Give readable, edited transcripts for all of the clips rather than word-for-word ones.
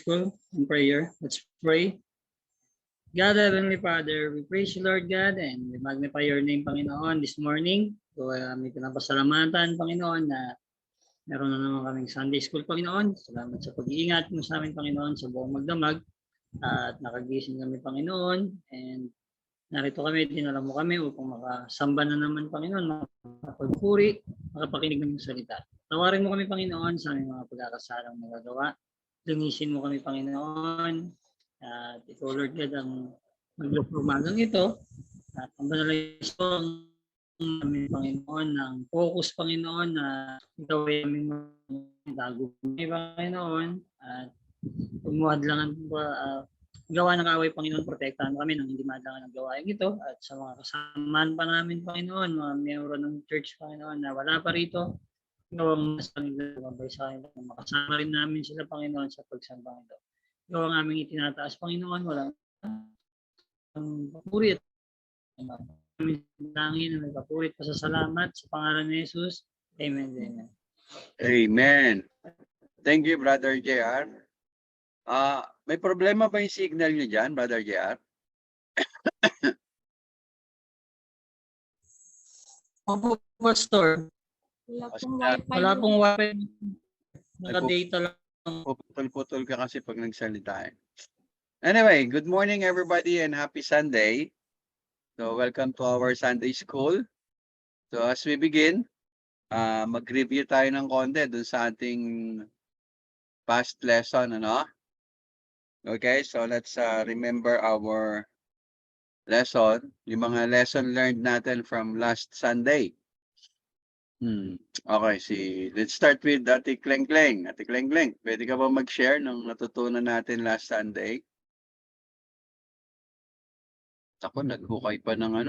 School in prayer. Let's pray. God, Heavenly Father, we praise you, Lord God, and we magnify your name, Panginoon, this morning. So, may pinapasalamatan, Panginoon, na meron na naman kaming Sunday School, Panginoon. Salamat sa pag-iingat mo sa amin, Panginoon, sa buong magdamag. At nakagising kami, Panginoon. And narito kami, dinala mo kami upang makasamba na naman, Panginoon, makapagpuri, makapakinig ng salita. Tawarin mo kami, Panginoon, sa aming mga pagkakasalang nagagawa. Linisin mo kami, Panginoon. At ikaw, Lord God, ang maglupumagang ito. At ang banalays ko ang aming Panginoon, ng focus, Panginoon, na ikaw ay aming tago, Panginoon. At tumuhad lang gawa ng away, Panginoon, protektahan kami nang hindi madlangan ang gawain ito. At sa mga kasamaan pa namin, Panginoon, mga miyembro ng church, Panginoon, na wala pa rito, ikaw ang nasa kanila, sa kanila. Makasama rin namin sila, Panginoon, sa pagsambang ito. Ikaw ang aming itinataas, Panginoon, walang papuri at aming langin na nagpapurit pa sa salamat sa pangalan ni Jesus. Amen. Amen. Amen. Thank you, Brother JR. May problema ba yung signal niyo dyan, Brother JR? Opo, Pastor. Wala pong wifi. Naka-data lang. Putol-putol ka kasi pag nagsalita. Anyway, good morning everybody and happy Sunday. So welcome to our Sunday School. So as we begin, mag-review tayo ng konti dun sa ating past lesson, ano? Okay, so let's remember our lesson, yung mga lesson learned natin from last Sunday. Okay, let's start with Ate Kleng-Kleng. Ate Kleng-Kleng, pwede ka ba mag-share ng natutunan natin last Sunday? Ako, naghukay pa ng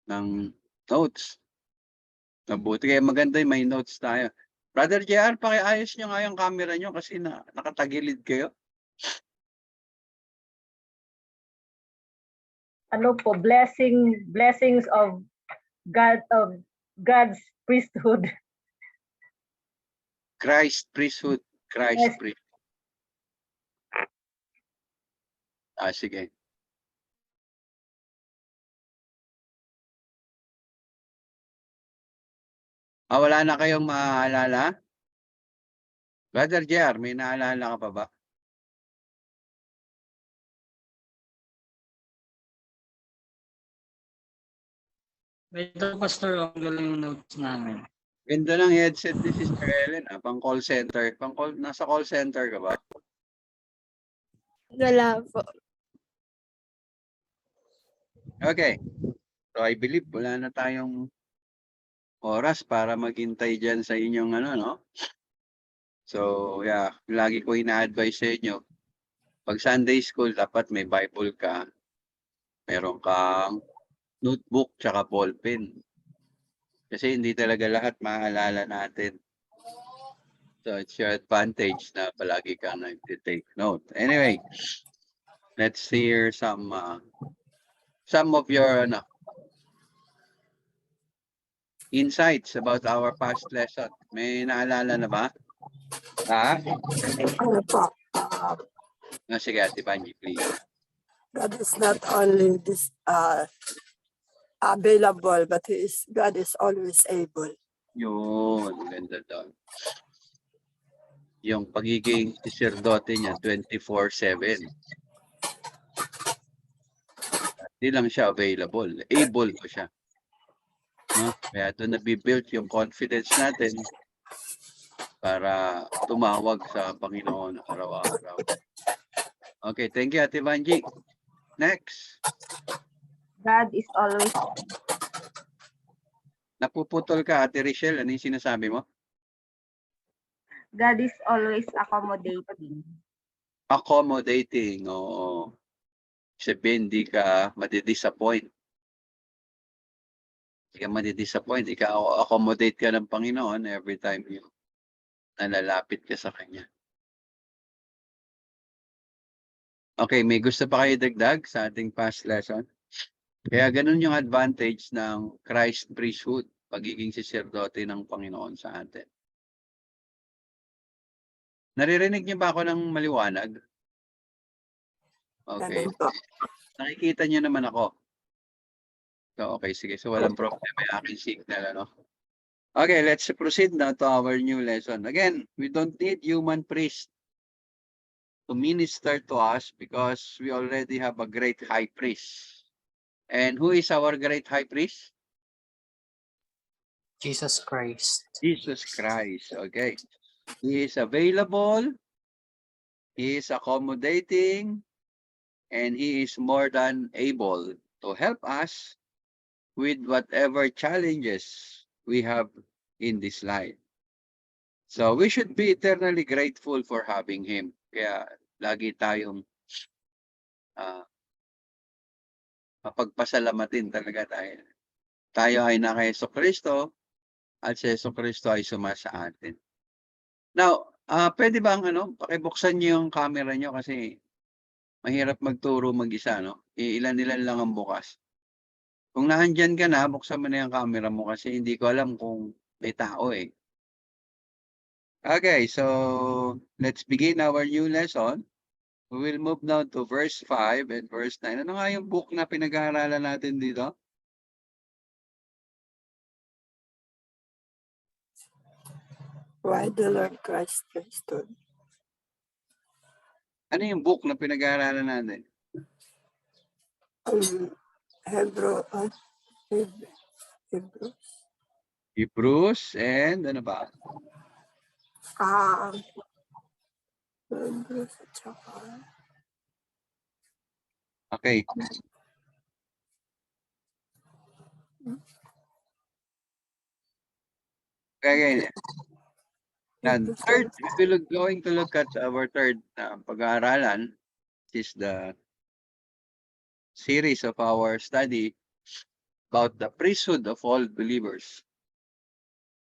ng notes. Mabuti kaya maganda yung may notes tayo. Brother JR, pakiayos nyo nga yung camera nyo kasi nakatagilid kayo. Ano po, blessings of God's priesthood. Christ priesthood. Yes. Priesthood. Sige. Wala na kayong maaalala? Brother JR, may naalala ka pa ba? Ito, Pastor, ang galing yung notes namin. Ganda ng headset ni Sister Ellen, pang call center. Nasa call center ka ba? Wala po. Okay. So I believe wala na tayong oras para maghintay dyan sa inyong no? So yeah, lagi ko ina-advise sa inyo, pag Sunday school, dapat may Bible ka, meron kang notebook tsaka ballpen. Kasi hindi talaga lahat maaalala natin. So it's your advantage na palagi kang nag-take note. Anyway, let's hear some of your insights about our past lesson. May naalala na ba? Ano po? Sige, Ate Panji, please. God is not only available, but God is always able. Yun, ganda doon. Yung pagiging sacerdote niya, 24/7. Hindi lang siya available, able ko siya. No? Kaya doon nabibuild yung confidence natin para tumawag sa Panginoon araw-araw. Okay, thank you, Ate Vanji. Next. God is always. Napuputol ka, Ate Richelle. Ano yung sinasabi mo? God is always accommodating. Accommodating, oo. Sabihin, hindi ka madidisappoint. Hindi ka madidisappoint. Ika-accommodate ka ng Panginoon every time you nalalapit ka sa Kanya. Okay, may gusto pa kayo dagdag sa ating past lesson? Kaya ganun yung advantage ng Christ priesthood, pagiging sacerdote ng Panginoon sa atin. Naririnig niyo ba ako ng maliwanag? Okay. Ganun po. Nakikita niyo naman ako. So, okay, sige. So, walang problema yung aking signal, ano? Okay, let's proceed now to our new lesson. Again, we don't need human priest to minister to us because we already have a great high priest. And who is our great high priest? Jesus Christ. Jesus Christ. Okay. He is available, he is accommodating, and he is more than able to help us with whatever challenges we have in this life. So we should be eternally grateful for having him. Kaya lagi tayong mapagpasalamatin talaga tayo. Tayo ay naka Jesucristo at si Jesucristo ay sumasa atin. Now, pwede bang pakibuksan niyo yung camera niyo kasi mahirap magturo mag-isa, no? Ilan-ilan lang ang bukas. Kung naandyan ka na, buksan mo na yung camera mo kasi hindi ko alam kung may tao eh. Okay, so let's begin our new lesson. We will move now to verse 5 and verse 9. Ano nga yung book na pinag-aaralan natin dito? Why the Lord Christ priesthood? Ano yung book na pinag-aaralan natin? Hebrews and ano ba? Hebrews at saka Okay. Okay. And third, if we're going to look at our third pag-aaralan, is the series of our study about the priesthood of all believers.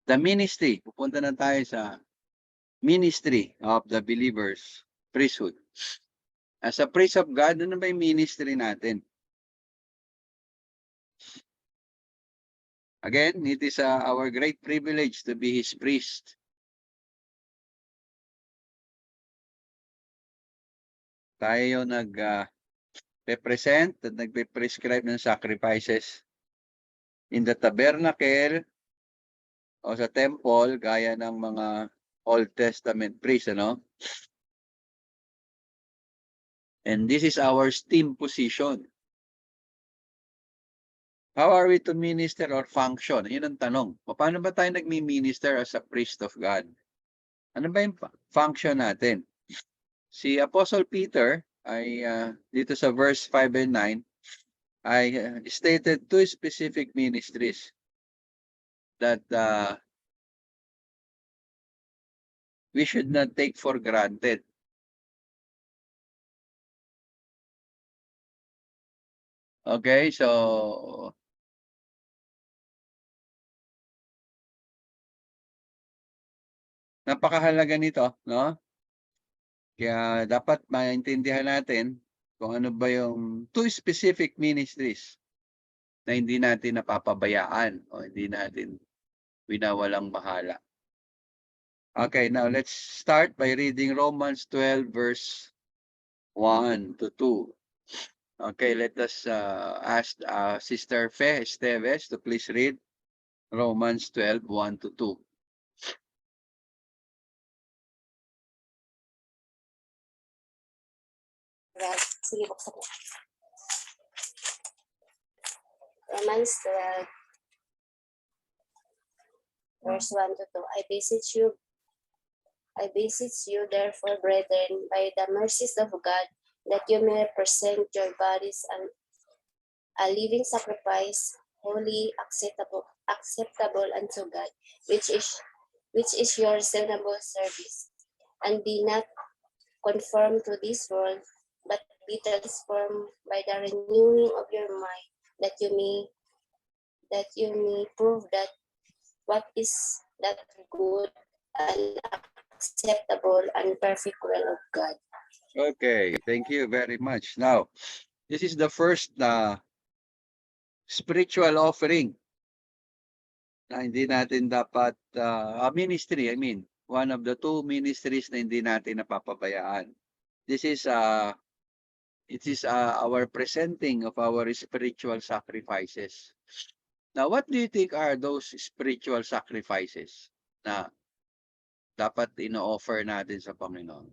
The ministry, pupunta na tayo sa ministry of the believers, priesthood. As a priest of God, ano ba yung ministry natin? Again, it is our great privilege to be His priest. Tayo yung nag-represent at nagpe-prescribe ng sacrifices in the tabernacle o sa temple gaya ng mga Old Testament priests, ano? And this is our esteemed position. How are we to minister or function? Yun ang tanong. Paano ba tayo nagmi-minister as a priest of God? Ano ba yung function natin? Si Apostle Peter ay dito sa verse 5 and 9 ay stated two specific ministries that we should not take for granted. Okay, so napakahalaga nito, no? Kaya dapat maintindihan natin kung ano ba yung two specific ministries na hindi natin napapabayaan o hindi natin winawalang bahala. Okay, now let's start by reading Romans 12 verse 1 to 2. Okay, let us ask Sister Fe Esteves to please read Romans 12, 1 to 2. Sige, buksan mo. Romans 12, verse 1 to 2. I beseech you, therefore, brethren, by the mercies of God, that you may present your bodies a living sacrifice, holy, acceptable unto God, which is your reasonable service. And be not conformed to this world, but be transformed by the renewing of your mind, that you may prove that what is that good and acceptable and perfect will of God. Okay, thank you very much. Now, this is the first spiritual offering na hindi natin dapat ministry, one of the two ministries na hindi natin napapabayaan. This is it is our presenting of our spiritual sacrifices. Now, what do you think are those spiritual sacrifices na dapat ino-offer natin sa Panginoon?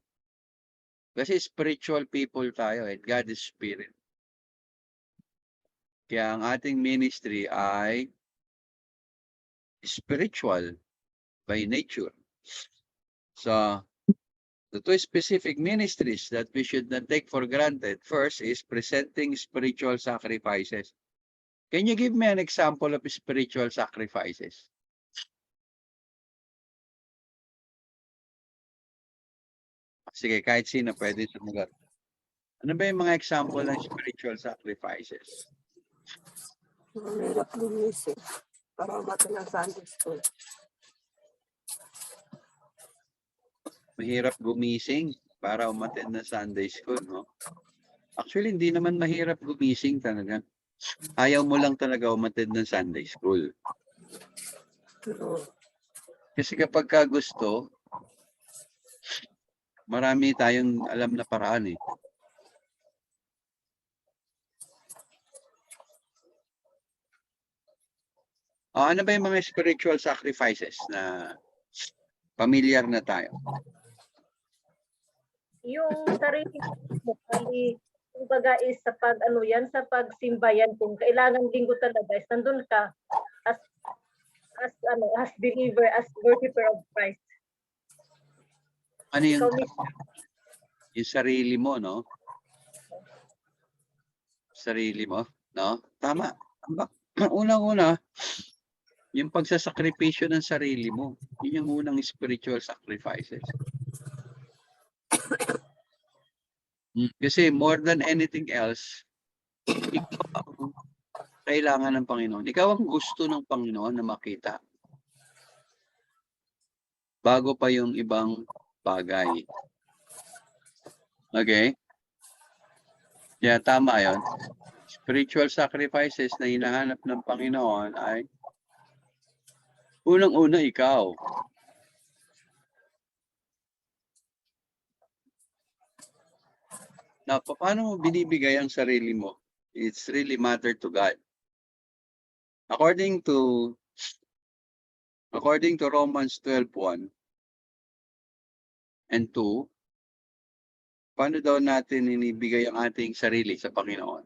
Kasi spiritual people tayo and God is spirit. Kaya ang ating ministry ay spiritual by nature. So, the two specific ministries that we should not take for granted. First is presenting spiritual sacrifices. Can you give me an example of spiritual sacrifices? Sige, kahit sino pwede sumagot. Ano ba yung mga example ng spiritual sacrifices? Mahirap gumising para umati ng Sunday school. Mahirap gumising para umattend na Sunday school, no? Actually, hindi naman mahirap gumising talaga. Ayaw mo lang talaga umattend ng Sunday school. Pero Kasi kapag ka gusto, marami tayong alam na paraan eh. Ano ba yung mga spiritual sacrifices na familiar na tayo? Yung sarili mo, kumbaga is sa pag sa pagsimbayan, kung kailangan linggo talaga is nandun ka as believer, as worshiper of Christ. Ano yung, Ikaw mismo. yung sarili mo, no? Sarili mo, no? Tama. Unang-una, yung pagsasakripisyo ng sarili mo. Yun yung unang spiritual sacrifices. Kasi more than anything else, ikaw ang kailangan ng Panginoon. Ikaw ang gusto ng Panginoon na makita. Bago pa yung ibang bagay. Okay? Yeah, tama yun. Spiritual sacrifices na hinahanap ng Panginoon ay unang-una ikaw. Na paano mo binibigay ang sarili mo? It's really matter to God. According to Romans 12:1 and 2, paano daw natin inibigay ang ating sarili sa Panginoon?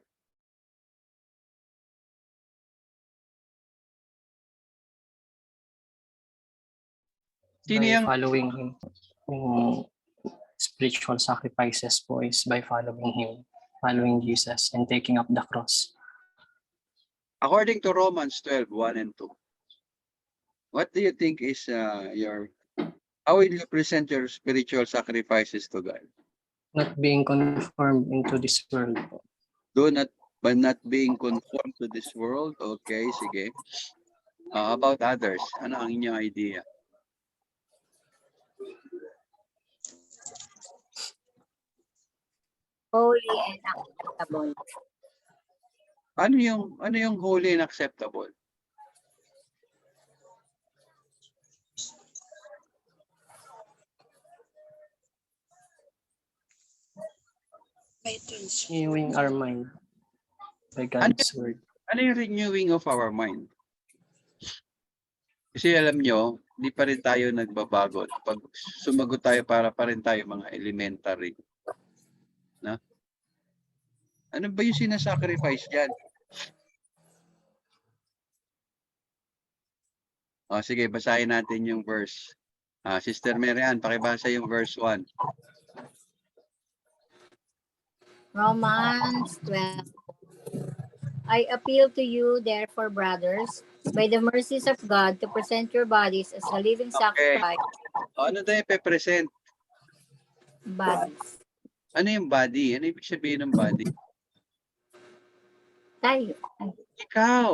Sino By yung following Him. Yung spiritual sacrifices po is by following Him, following Jesus, and taking up the cross. according to Romans 12:1 and 2? What do you think is how will you present your spiritual sacrifices to God? Not being conformed into this world po. By not being conformed to this world. Okay, sige. About others, ano ang inyong idea? Holy and acceptable. Ano yung holy and acceptable? Renewing our mind by God's word. Ano yung renewing of our mind? Kasi alam nyo, hindi pa rin tayo nagbabago. Pag sumagot tayo, para pa rin tayo mga elementary. Na? Ano ba yung sinasacrifice dyan? Sige, basahin natin yung verse. Sister Marian, pakibasa yung verse 1. Romans 12. I appeal to you, therefore, brothers, by the mercies of God, to present your bodies as a living sacrifice. Ano tayo ipe-present? Bodies. Ano yung body? Ano ibig sabihin ng body? Tayo. Ikaw.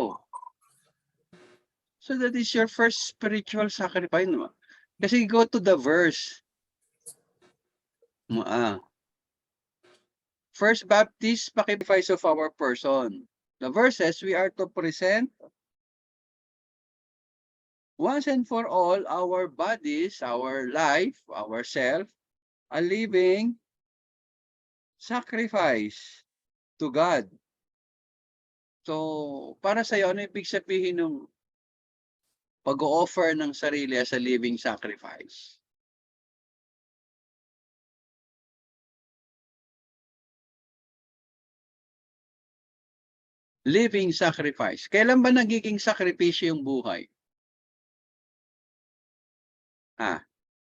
So that is your first spiritual sacrifice. No? Kasi go to the verse. First Baptist sacrifice of our person. The verse says we are to present once and for all, our bodies, our life, ourself, a living sacrifice to God. So, para sa'yo, ano ibig sabihin ng pag-o-offer ng sarili as a living sacrifice? Living sacrifice. Kailan ba nagiging sakripisyo yung buhay?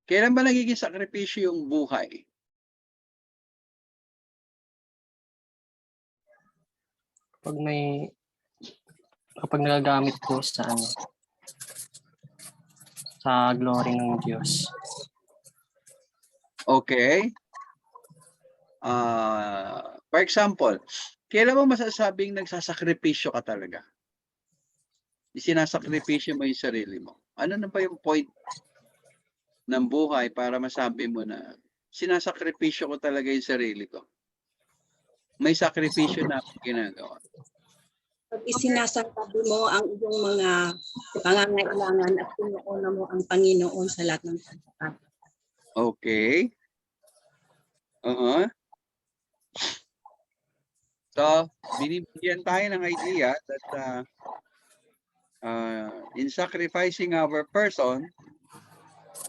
Kailan ba nagiging sakripisyo yung buhay? Kapag nagagamit po sa sa glory ng Diyos. Okay. For example, kailan mo masasabing nagsasakripisyo ka talaga? Isinasakripisyo mo yung sarili mo. Ano na ba yung point ng buhay para masabi mo na sinasakripisyo ko talaga yung sarili ko? May sakripisyo na akong ginagawa. Pag isinasangkabi mo ang iyong mga pangangailangan at pinuuna mo ang Panginoon sa lahat ng pagkakataon. Okay. So, binibigyan tayo ng idea that in sacrificing our person,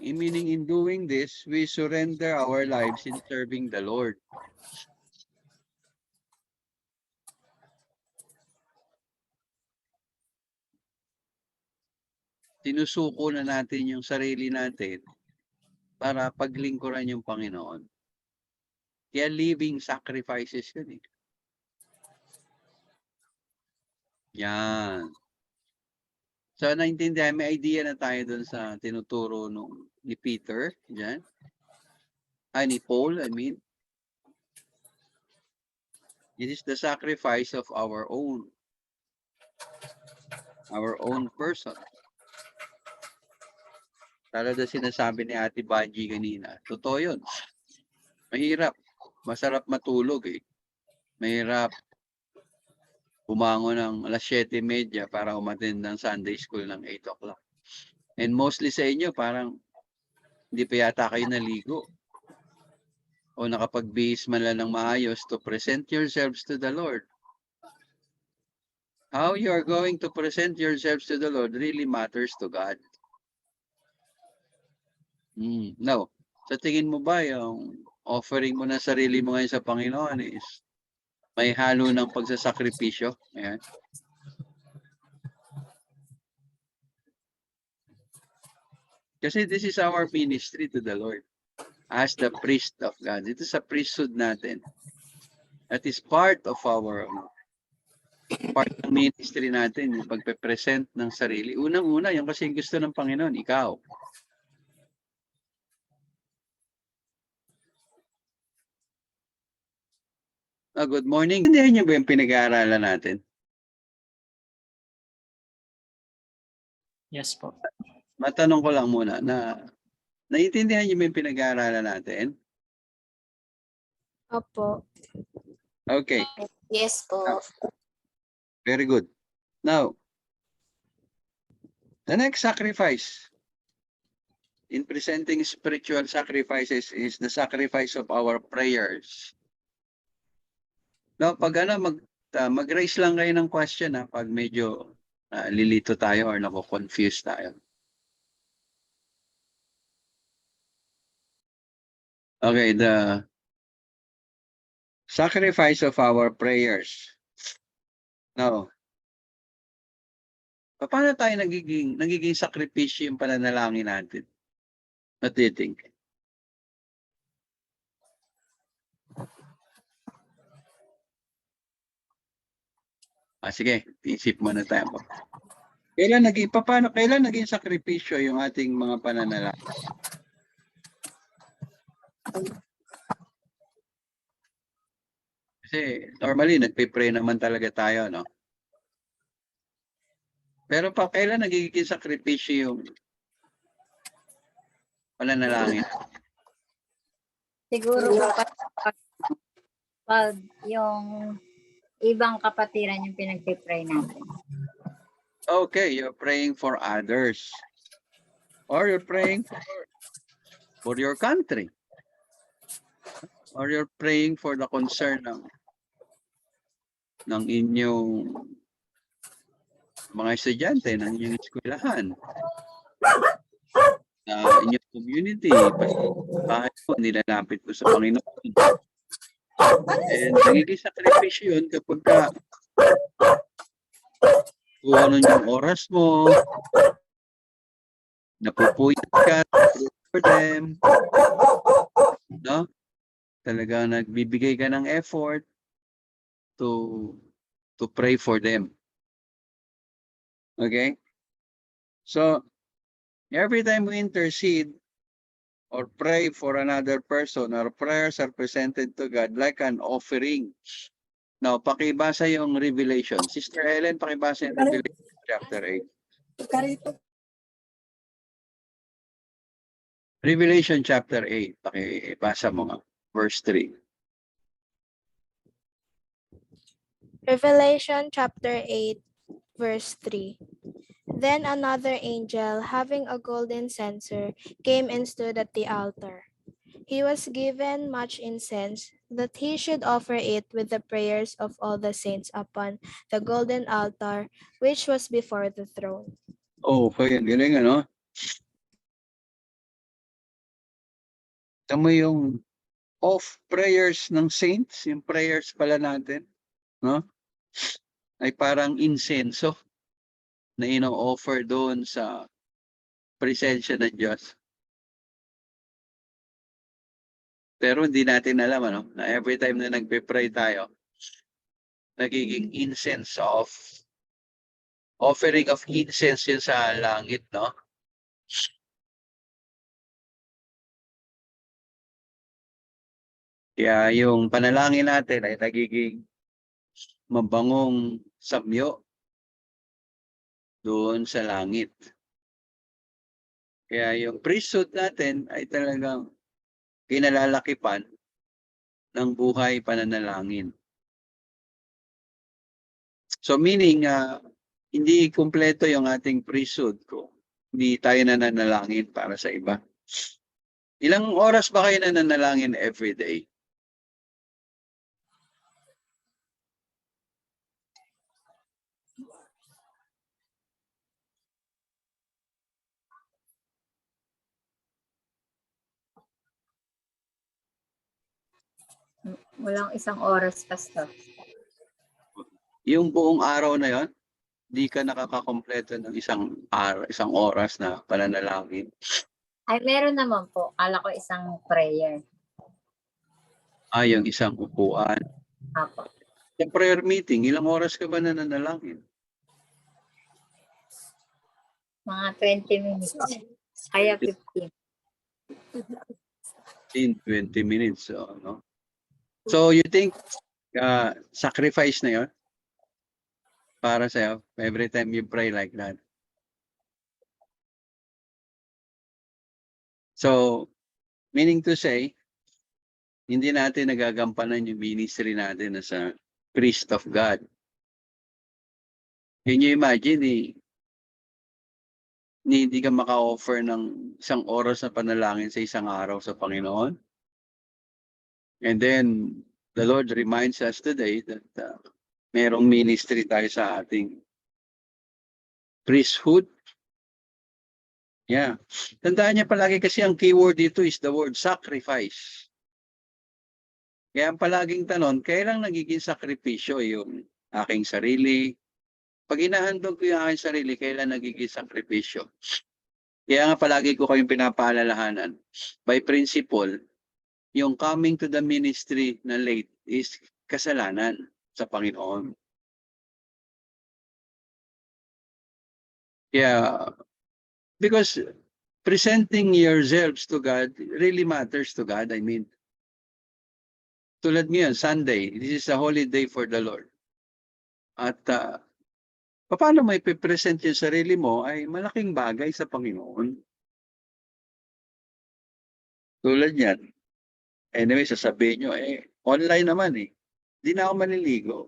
meaning in doing this, we surrender our lives in serving the Lord. Sinusuko na natin yung sarili natin para paglingkuran yung Panginoon. Kaya living sacrifices yun eh. Yan. So, naintindihan, may idea na tayo dun sa tinuturo ni Peter. Yan. Ni Paul, I mean. It is the sacrifice of our own person. Tala na sinasabi ni Ate Banji kanina. Totoo yun. Mahirap. Masarap matulog eh. Mahirap bumangon ng alas 7:30 para umattend ng Sunday school ng 8 o'clock. And mostly sa inyo, parang hindi pa yata kayo naligo. O nakapagbihis man lang ng maayos to present yourselves to the Lord. How you are going to present yourselves to the Lord really matters to God. Now, sa tingin mo ba yung offering mo na sarili mo ngayon sa Panginoon is may halo ng pagsasakripisyo? Ayan. Kasi this is our ministry to the Lord as the priest of God. Ito sa priesthood natin. That is part of our ng ministry natin, yung pagpe-present ng sarili. Unang-una, yung kasi gusto ng Panginoon, ikaw. Good morning. Hindi niyo ba yung pinag-aaralan natin? Yes po. Matanong ko lang muna na naiintindihan niyo ba yung pinag-aaralan natin? Opo. Okay. Yes po. Very good. Now, the next sacrifice in presenting spiritual sacrifices is the sacrifice of our prayers. Now, pag mag-raise lang kayo ng question pag medyo lilito tayo or nako-confuse tayo. Okay, the sacrifice of our prayers. Now, paano tayo nagiging sakripisyo yung pananalangin natin? What do you think? Sige, isip muna tayo. Kailan naging sakripisyo yung ating mga pananalangin? Kasi normally nagpe-pray naman talaga tayo, no? Pero kailan nagiging sakripisyo yung pananalangin? Siguro pag yung ibang kapatiran yung pinagpipray natin. Okay, you're praying for others. Or you're praying for your country. Or you're praying for the concern ng inyong mga estudyante, ng inyong eskwelahan, na inyong community, bahay mo, nilalapit ko sa Panginoon. And nagiging sakripisyo yun kapag kung ano yung oras mo, napupuyat ka for them, no? Talagang nagbibigay ka ng effort to pray for them. Okay? So, every time we intercede or pray for another person, our prayers are presented to God like an offering. Now, pakibasa yung Revelation. Sister Ellen, pakibasa yung Revelation chapter 8. Revelation chapter 8. Pakibasa mo nga. Verse 3. Revelation chapter 8, verse 3. Then another angel, having a golden censer, came and stood at the altar. He was given much incense, that he should offer it with the prayers of all the saints upon the golden altar, which was before the throne. Oh, kaya galing ano? Tama yung prayers ng saints, yung prayers pala natin, no? Ay parang insenso na ino-offer doon sa presensya ng Diyos. Pero hindi natin alam, ano, na every time na nagpe-pray tayo, nagiging incense of offering of incense yun sa langit, no? Kaya yung panalangin natin ay nagiging mabangong samyo doon sa langit. Kaya yung priesthood natin ay talagang kinalalakipan ng buhay pananalangin. So meaning, hindi kumpleto yung ating priesthood ko. Hindi tayo nananalangin para sa iba. Ilang oras ba kayo nananalangin every day? Walang isang oras, Pastor. Yung buong araw na yon, di ka nakakakompleto ng isang oras na pananalangin. Ay, meron naman po. Kala ko isang prayer. Yung isang upuan. Apo. Yung prayer meeting, ilang oras ka ba nananalangin? Mga 20 minutes. Kaya 15. 20 minutes. So, no? So you think sacrifice na yun para sa'yo every time you pray like that? So, meaning to say, hindi natin nagagampanan yung ministry natin as a priest of God. Can you imagine, hindi ka maka-offer ng isang oras na panalangin sa isang araw sa Panginoon? And then, the Lord reminds us today that merong ministry tayo sa ating priesthood. Yeah. Tandaan niya palagi kasi ang keyword dito is the word sacrifice. Kaya ang palaging tanong, kailan nagiging sakripisyo yung aking sarili? Pag inahandog ko yung aking sarili, kailan nagiging sakripisyo? Kaya nga palagi ko kayong pinapaalalahanan. By principle, yung coming to the ministry na late is kasalanan sa Panginoon. Yeah, because presenting yourselves to God really matters to God. I mean, tulad ngayon, Sunday, this is a holy day for the Lord. At paano may present yung sarili mo ay malaking bagay sa Panginoon. Tulad yan. Anyway, sasabihin nyo, online naman Hindi na ako maliligo.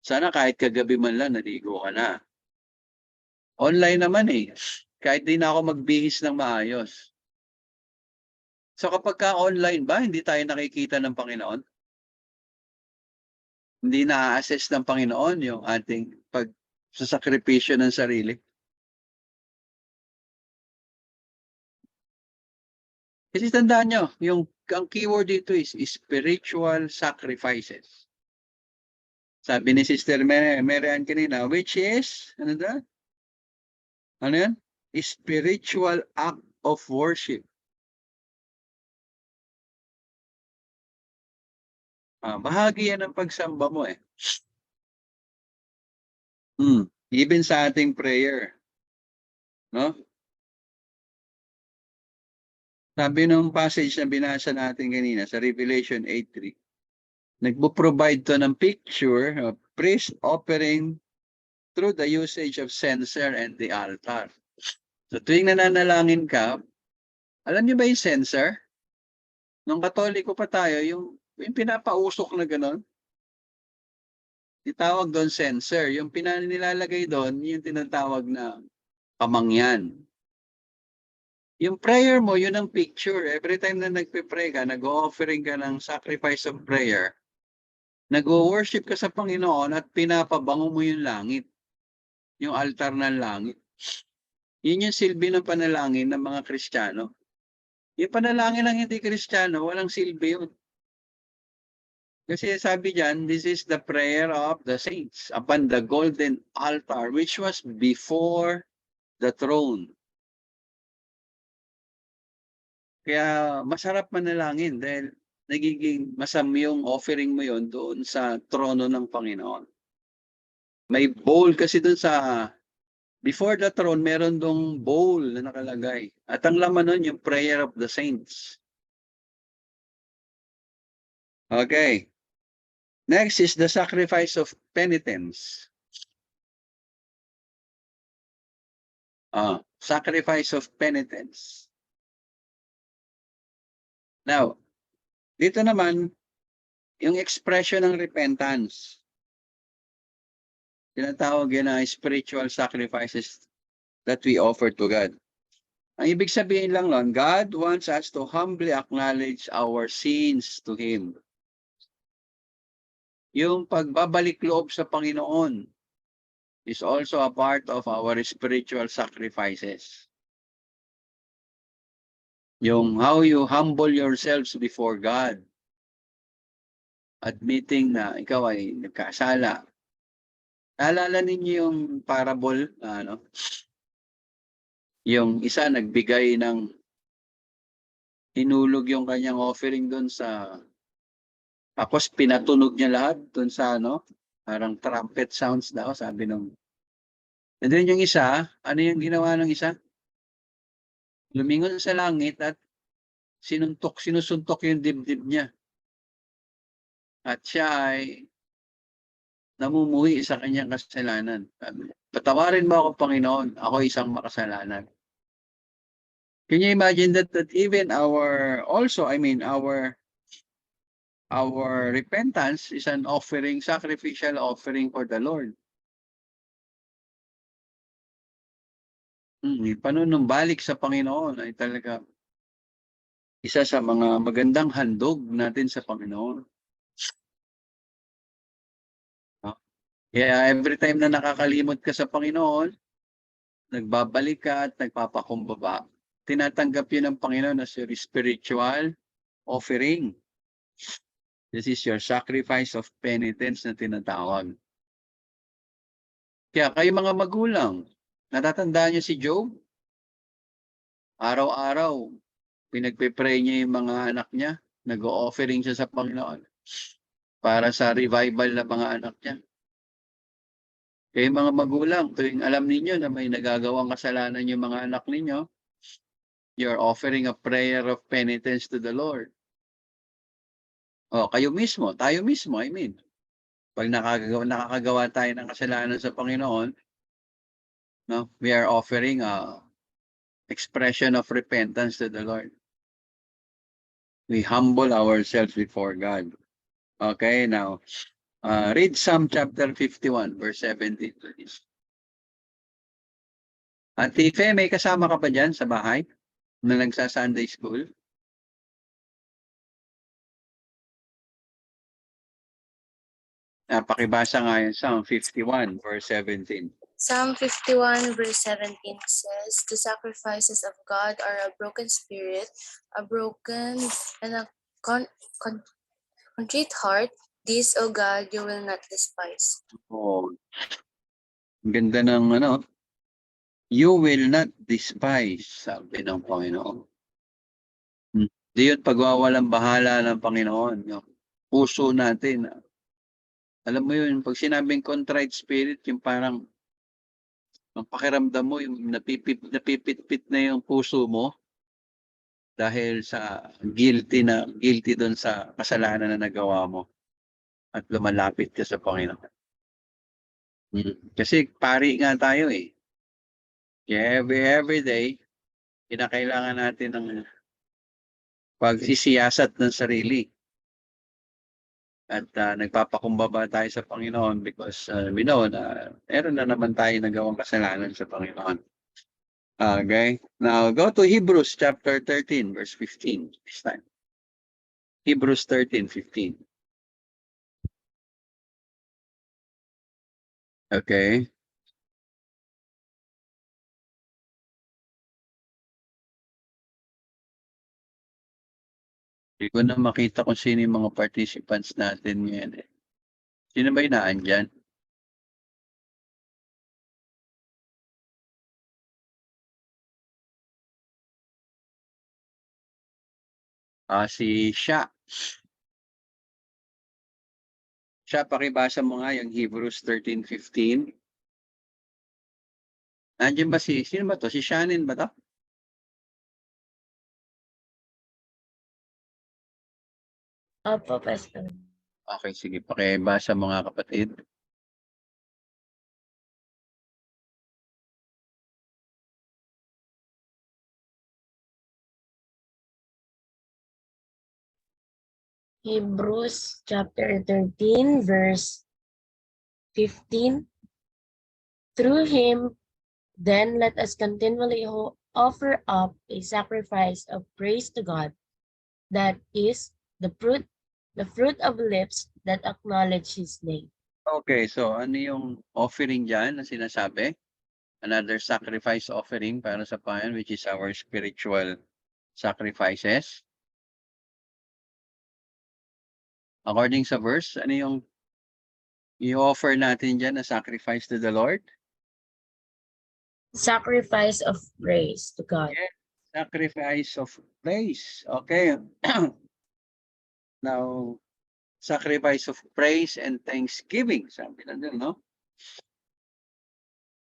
Sana kahit kagabi man lang naligo ka na. Online naman Kahit di na ako magbihis ng maayos. So kapag ka-online ba, hindi tayo nakikita ng Panginoon? Hindi na-assess ng Panginoon yung ating pagsasakripisyo ng sarili? Kasi tandaan nyo, ang keyword dito is spiritual sacrifices. Sabi ni Sister Marian kanina, which is, ano da? Ano yan? Spiritual act of worship. Bahagi yan ng pagsamba mo eh. Even sa ating prayer. No? Sabi ng passage na binasa natin kanina sa Revelation 8:3, nagpo-provide to ng picture of priest offering through the usage of censer and the altar. So tuwing nananalangin ka, alam niyo ba yung censer? Nung Katoliko pa tayo, yung pinapausok na gano'n, itawag doon censer. Yung nilalagay doon, yung tinatawag na kamangyan. Yung prayer mo, yun ang picture. Every time na nagpe-pray ka, nag-offering ka ng sacrifice of prayer, nag-worship ka sa Panginoon at pinapabango mo yung langit. Yung altar ng langit. Yun yung silbi ng panalangin ng mga Kristiyano. Yung panalangin ng hindi Kristiyano, walang silbi yun. Kasi sabi diyan, this is the prayer of the saints upon the golden altar which was before the throne. Kaya masarap manalangin dahil nagiging masami yung offering mo yon doon sa trono ng Panginoon. May bowl kasi doon sa before the throne, meron dong bowl na nakalagay. At ang laman nun yung prayer of the saints. Okay. Next is the sacrifice of penitence. Sacrifice of penitence. Now, dito naman, yung expression ng repentance. Tinatawag yan na spiritual sacrifices that we offer to God. Ang ibig sabihin lang nun, God wants us to humbly acknowledge our sins to Him. Yung pagbabalik loob sa Panginoon is also a part of our spiritual sacrifices. Yung how you humble yourselves before God. Admitting na ikaw ay nagkasala. Naalala ninyo yung parable, yung isa nagbigay ng hinulog yung kanyang offering doon sa, tapos pinatunog niya lahat doon sa parang trumpet sounds daw, sabi nung. And then yung isa, ano yung ginawa ng isa? Lumingon sa langit at sinusuntok yung dibdib niya. At siya ay namumuhi sa kanyang kasalanan. Patawarin mo ako, Panginoon, ako isang makasalanan. Can you imagine that even our repentance is an offering, sacrificial offering for the Lord. Panunumbalik sa Panginoon ay talaga isa sa mga magandang handog natin sa Panginoon. Kaya every time na nakakalimot ka sa Panginoon, nagbabalik ka at nagpapakumbaba, tinatanggap yun ng Panginoon as your spiritual offering. This is your sacrifice of penitence na tinatawag. Kaya kayo mga magulang, natatandaan niyo si Job? Araw-araw, pinagpe-pray niya yung mga anak niya, nag-o-offering siya sa Panginoon para sa revival ng mga anak niya. Kaya mga magulang, tuwing alam ninyo na may nagagawang kasalanan yung mga anak ninyo, you're offering a prayer of penitence to the Lord. Kayo mismo, tayo mismo, pag nakakagawa tayo ng kasalanan sa Panginoon, we are offering a expression of repentance to the Lord. We humble ourselves before God. Okay, now, read Psalm chapter 51, verse 17, please. Ate Fe, may kasama ka pa dyan sa bahay na nagsa-Sunday school? Pakibasa nga yun, Psalm 51 verse 17. Psalm 51 verse 17 says, "The sacrifices of God are a broken spirit, a broken and a contrite heart. This, O God, you will not despise." Oh, ang ganda ng ano, you will not despise, sabi ng Panginoon. Di yun pagwawalang bahala ng Panginoon. Yung puso natin. Alam mo yun, pag sinabing contrite spirit, yung parang ang pakiramdam mo, yung napipit-pit na yung puso mo dahil sa guilty doon sa kasalanan na nagawa mo at lumalapit ka sa Panginoon. Kasi pari nga tayo eh. Kaya every day, kinakailangan natin ng pagsisiyasat ng sarili. At nagpapakumbaba tayo sa Panginoon because we know na meron na naman tayo nagawang kasalanan sa Panginoon. Okay? Now, go to Hebrews chapter 13, verse 15 this time. Hebrews 13:15. Okay. Hindi ko na makita kung sino yung mga participants natin ngayon eh. Sino ba inaan dyan? Si Sha. Sha, pakibasa mo nga yung Hebrews 13:15. Nandiyan ba sino ba to? Si Shannon ba to? Opo, Pastor. Okay, sige. Pakibasa mga kapatid. Hebrews chapter 13 verse 15. "Through him, then let us continually offer up a sacrifice of praise to God, that is the fruit of lips that acknowledge his name." Okay, so ano yung offering dyan na sinasabi? Another sacrifice offering para sa Panginoon, which is our spiritual sacrifices. According sa verse, ano yung i-offer natin dyan na sacrifice to the Lord? Sacrifice of praise to God. Yeah, sacrifice of praise. Okay. Now, sacrifice of praise and thanksgiving. Sabi na din, no?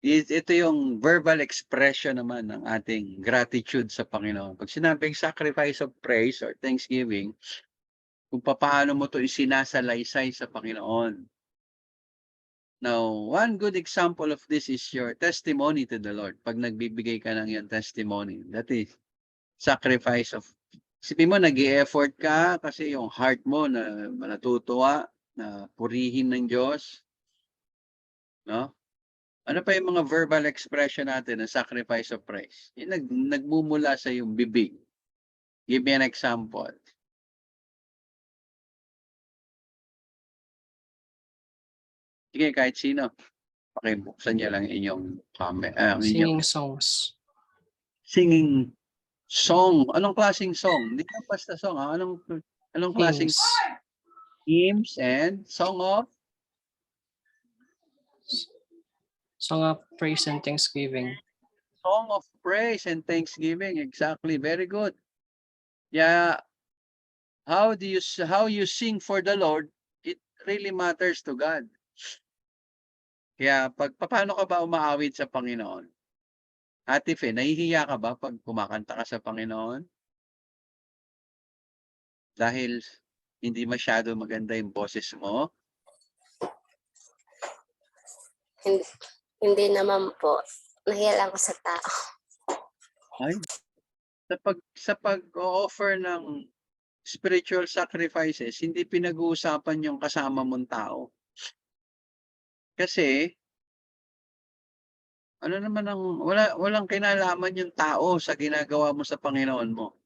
Ito yung verbal expression naman ng ating gratitude sa Panginoon. Pag sinabing sacrifice of praise or thanksgiving, kung paano mo ito isinasalaysay sa Panginoon. Now, one good example of this is your testimony to the Lord. Pag nagbibigay ka ng yung testimony, that is sacrifice of. Isipin mo, nag-i-effort ka kasi yung heart mo na natutuwa, na purihin ng Diyos. No? Ano pa yung mga verbal expression natin ng sacrifice of praise? Yung nagmumula sa yung bibig. Give me an example. Sige, kahit sino. Pakibuksan niya lang inyong comment. Singing songs. Singing song. Anong klaseng song? Hindi ka basta song. Anong klaseng Hymns. hymns and song of? Song of praise and thanksgiving. Song of praise and thanksgiving. Exactly. Very good. Yeah. How you sing for the Lord, it really matters to God. Kaya paano ka ba umaawit sa Panginoon? Ate Fe, nahihiya ka ba pag kumakanta ka sa Panginoon? Dahil hindi masyado maganda yung boses mo? Hindi naman po. Nahiya lang ako sa tao. Ay, sa pag-offer ng spiritual sacrifices, hindi pinag-uusapan yung kasama mong tao. Kasi, Ano naman ang walang kinalaman yung tao sa ginagawa mo sa Panginoon mo.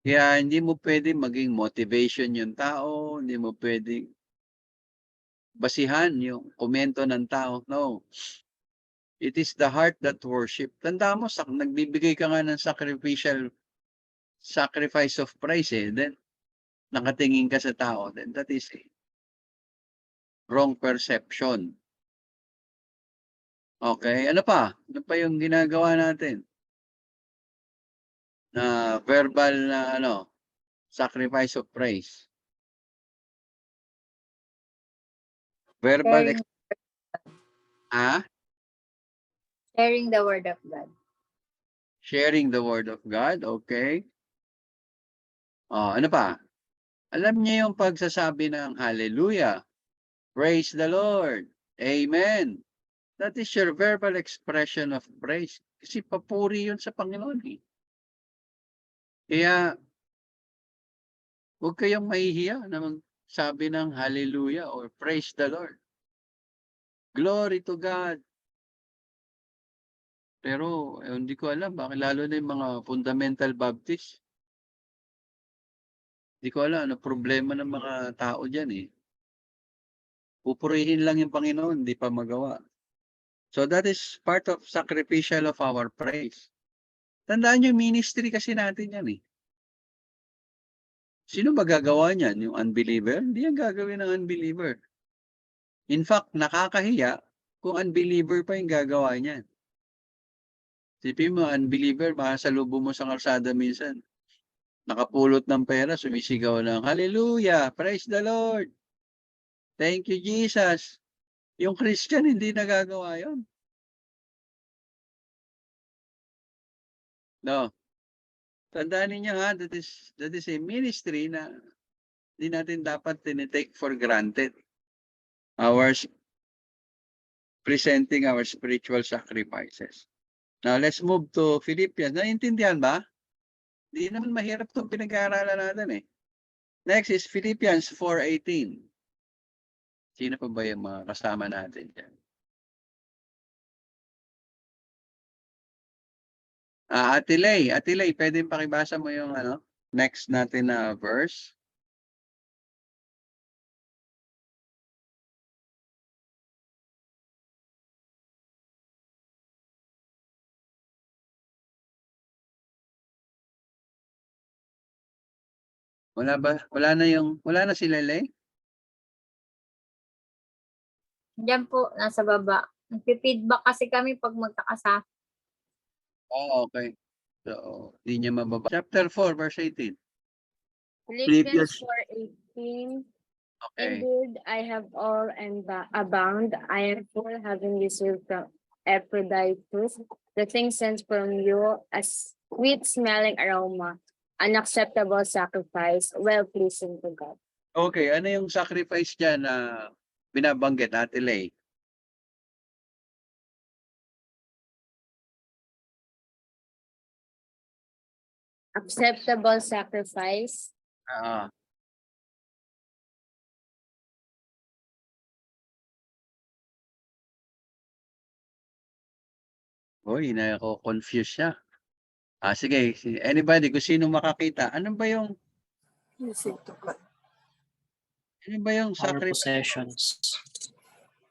Kaya hindi mo pwedeng maging motivation yung tao, hindi mo pwedeng basihan yung komento ng tao. No. It is the heart that worship. Tandaan mo, nagbibigay ka nga ng sacrifice of praise then nakatingin ka sa tao, then that is a wrong perception. Okay, ano pa? Ano pa yung ginagawa natin? Na verbal na sacrifice of praise. Verbal Sharing the word of God. sharing the word of God, okay? Ano pa? Alam niya yung pagsasabi ng hallelujah, praise the Lord, amen. That is your verbal expression of praise. Kasi papuri yun sa Panginoon. Kaya, huwag kayong mahihiya na magsabi ng hallelujah or praise the Lord. Glory to God. Pero hindi ko alam, bakit lalo na yung mga fundamental Baptist. Hindi ko alam ano problema ng mga tao dyan eh. Pupurihin lang yung Panginoon, hindi pa magawa. So that is part of sacrificial of our praise. Tandaan yung ministry kasi natin yan eh. Sino ba gagawa niyan? Yung unbeliever? Hindi yan gagawin ng unbeliever. In fact, nakakahiya kung unbeliever pa yung gagawa niyan. Sipin mo, unbeliever, makasalubong mo sa kalsada minsan. Nakapulot ng pera, sumisigaw ng, hallelujah, praise the Lord. Thank you, Jesus. Yung Christian, hindi nagagawa yun. No. Tandaan ninyo ha, that is a ministry na hindi natin dapat tinitake for granted. Presenting our spiritual sacrifices. Now, let's move to Philippians. Naintindihan ba? Hindi naman mahirap itong pinag-aaralan natin eh. Next is Philippians 4:18. Sino pa ba yung mga kasama natin dyan? Ate Lay, pwedeng pakibasa mo yung next natin na verse? Wala ba? Wala na si Lele? Diyan po, nasa baba. Nagpi-feedback kasi kami pag magkakasa. Okay. So, di niya mababa. Chapter 4, verse 18. Philippians 4:18. Okay. Indeed, I have all and abound. I am full, having received from Epaphroditus the things sent from you, as sweet-smelling aroma, an acceptable sacrifice, well-pleasing to God. Okay, ano yung sacrifice dyan na binabanggit, Ate Lay? Acceptable sacrifice. Uy, nako-confuse siya. Sige, anybody, kung sino makakita, ano ba yung Listen to God. Our sacrifice? possessions.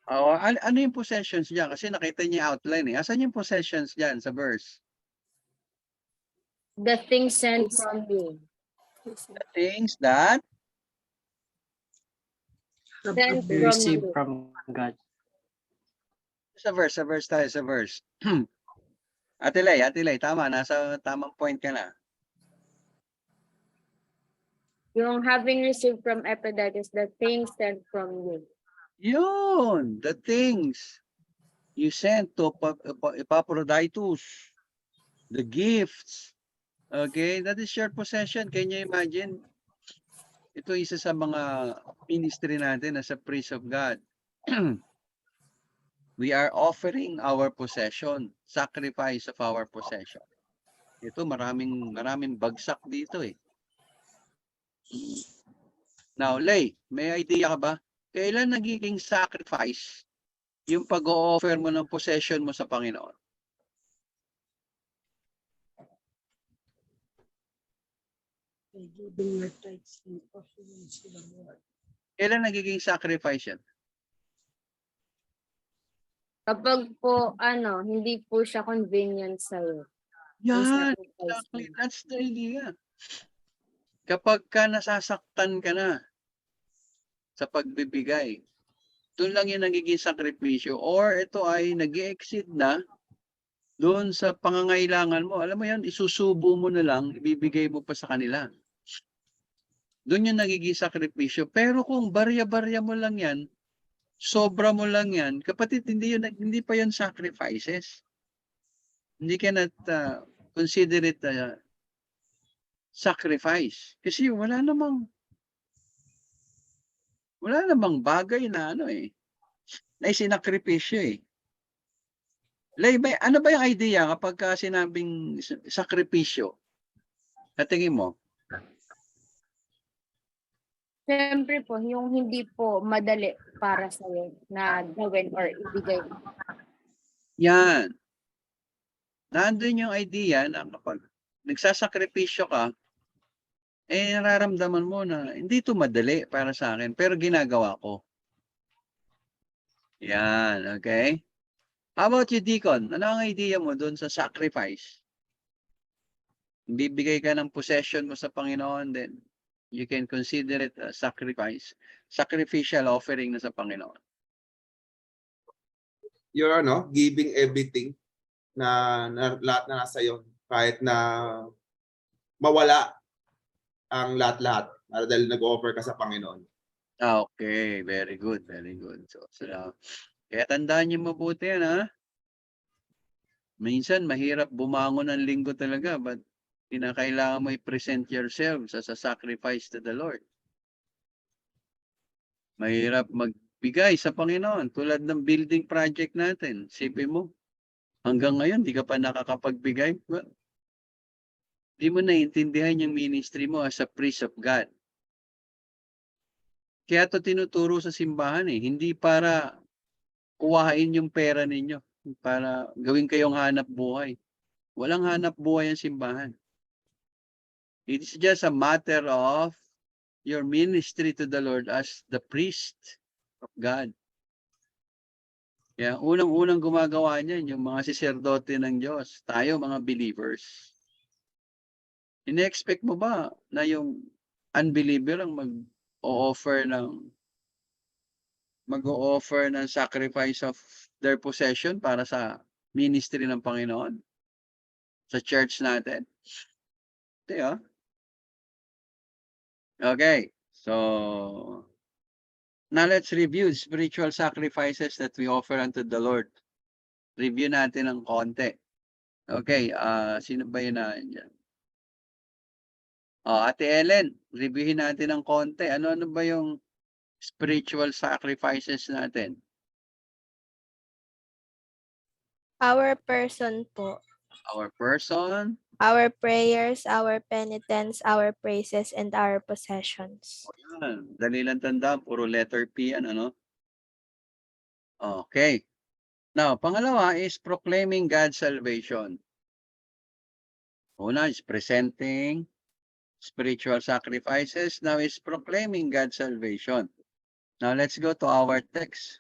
Ano yung possessions dyan? Kasi nakita niya outline eh. Asan yung possessions dyan sa verse? The things sent from you. The things that Sent We from receive you. from God. sa verse tayo, sa verse. Ate Lay, tama. Nasa tamang point ka na. Yung having received from Epaphroditus the things sent from you. Yun, the things you sent to Epaphroditus, the gifts. Okay, that is your possession. Can you imagine? Ito isa sa mga ministry natin as a priest of God. We are offering our possession, sacrifice of our possession. Ito maraming bagsak dito eh. Now, Lay, may idea ka ba? Kailan nagiging sacrifice yung pag-o-offer mo ng possession mo sa Panginoon? By giving your tithes and offerings to the Lord. Kailan nagiging sacrifice yan? Kapag po, hindi po siya convenient sa'yo. Yung Yan, sacrifice exactly. mo. That's the idea. Kapag ka nasasaktan ka na sa pagbibigay, doon lang yung nagiging sakripisyo. Or ito ay nag-exceed na doon sa pangangailangan mo. Alam mo yan, isusubo mo na lang, ibibigay mo pa sa kanila. Doon yung nagiging sakripisyo. Pero kung barya-barya mo lang yan, sobra mo lang yan, kapatid, hindi pa yan sacrifices. Hindi ka consider it sacrifice. Kasi wala namang bagay na na isinakripisyo eh. Ano ba yung idea kapag sinabing sakripisyo? Sa tingin mo? Siyempre po, yung hindi po madali para sa'yo na gawin or ibigay. Yan. Nandun yung idea na kapag nagsasakripisyo ka, nararamdaman mo na hindi ito madali para sa akin, pero ginagawa ko. Yan, okay? How about you, Deacon? Ano ang idea mo doon sa sacrifice? Bibigay ka ng possession mo sa Panginoon, then you can consider it a sacrifice. Sacrificial offering na sa Panginoon. You're giving everything na lahat na nasa iyo, kahit na mawala ang lahat-lahat dahil nag-offer ka sa Panginoon. Okay, very good, very good. So, kaya tandaan niyo mabuti yan, ha? Minsan, mahirap bumangon ng linggo talaga, but kinakailangan mo i-present yourself as a sacrifice to the Lord. Mahirap magbigay sa Panginoon, tulad ng building project natin. Sipin mo, hanggang ngayon, di ka pa nakakapagbigay. Well, di mo naiintindihan yung ministry mo as a priest of God. Kaya ito tinuturo sa simbahan hindi para kuhain yung pera ninyo, para gawin kayong hanap buhay. Walang hanap buhay ang simbahan. It is just a matter of your ministry to the Lord as the priest of God. Kaya unang-unang gumagawa niyan yung mga saserdote ng Diyos, tayo mga believers. Ine-expect mo ba na yung unbeliever ang mag-o-offer ng sacrifice of their possession para sa ministry ng Panginoon? Sa church natin? Hindi. Okay. So, now let's review spiritual sacrifices that we offer unto the Lord. Review natin ng konti. Okay. Sino ba yun na dyan? Ate Ellen, reviewin natin ng konti. Ano ba yung spiritual sacrifices natin? Our person po. Our person. Our prayers, our penitence, our praises, and our possessions. Yan. Dali lang tandaan, puro letter P yan, Okay. Now, pangalawa is proclaiming God's salvation. Una is presenting spiritual sacrifices. Now is proclaiming God's salvation. Now, let's go to our text.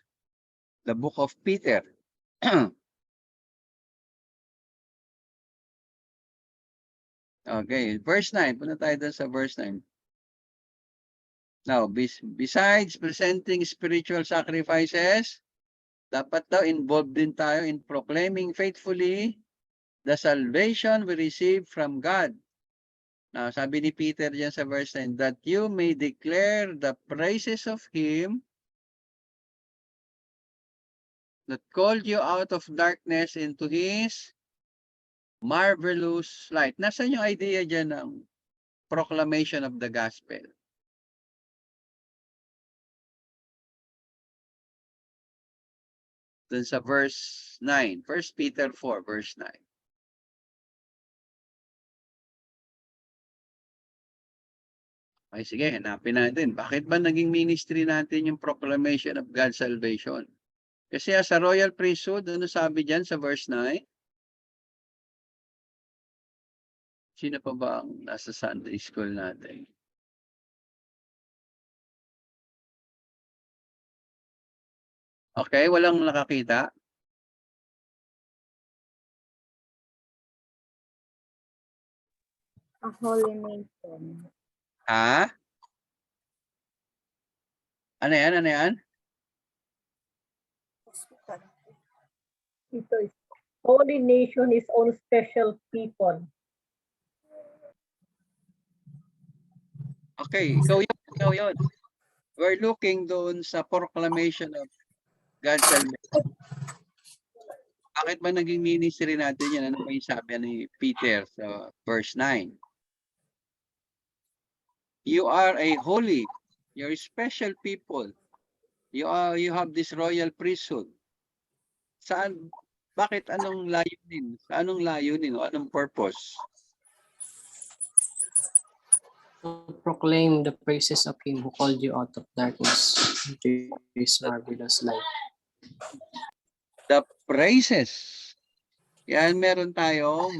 The book of Peter. Okay, verse 9. Punta tayo doon sa verse 9. Now, besides presenting spiritual sacrifices, dapat daw involved din tayo in proclaiming faithfully the salvation we receive from God. Now, sabi ni Peter diyan sa verse 9, that you may declare the praises of Him that called you out of darkness into His marvelous light. Nasaan yung idea dyan ng proclamation of the gospel? Dun sa verse 9. 1 Peter 4, verse 9. Okay, sige, hanapin natin. Bakit ba naging ministry natin yung proclamation of God's salvation? Kasi as a royal priesthood, ano sabi dyan sa verse 9? Sino pa ba ang nasa Sunday school natin? Okay, walang nakakita? A holy nation. Ha? Ano yan? Ano yan? Ito is holy nation is own special people. Okay, ikaw yun. Ikaw yun. We're looking doon sa proclamation of God's salvation. Bakit ba naging ministry natin yan? Ano ba yung sabi ni Peter sa verse 9? You are a holy, you're a special people. You have this royal priesthood. Saan? Bakit? Anong layunin? Anong layunin o anong purpose? To proclaim the praises of him who called you out of darkness into his marvelous light. The praises. Yan, meron tayong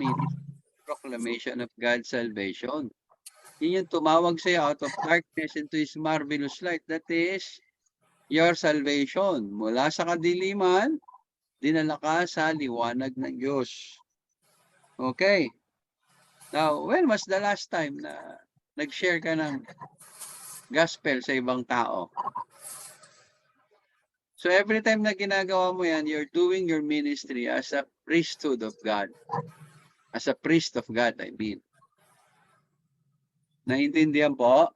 proclamation of God's salvation. Yun yung tumawag sa'yo out of darkness into his marvelous light. That is your salvation. Mula sa kadiliman, dinala ka sa liwanag ng Diyos. Okay. Now, when was the last time na nag-share ka ng gospel sa ibang tao? So every time na ginagawa mo yan, you're doing your ministry as a priesthood of God. As a priest of God, I mean. Naintindihan po?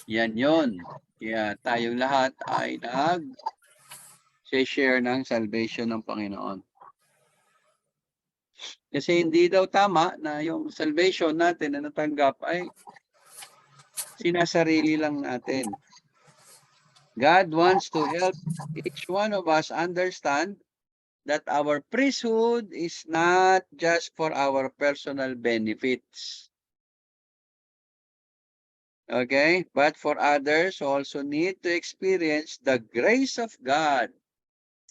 Yan yun. Kaya tayong lahat ay nag-share ng salvation ng Panginoon. Kasi hindi daw tama na yung salvation natin na natanggap ay sinasarili lang natin. God wants to help each one of us understand that our priesthood is not just for our personal benefits. Okay? But for others who also need to experience the grace of God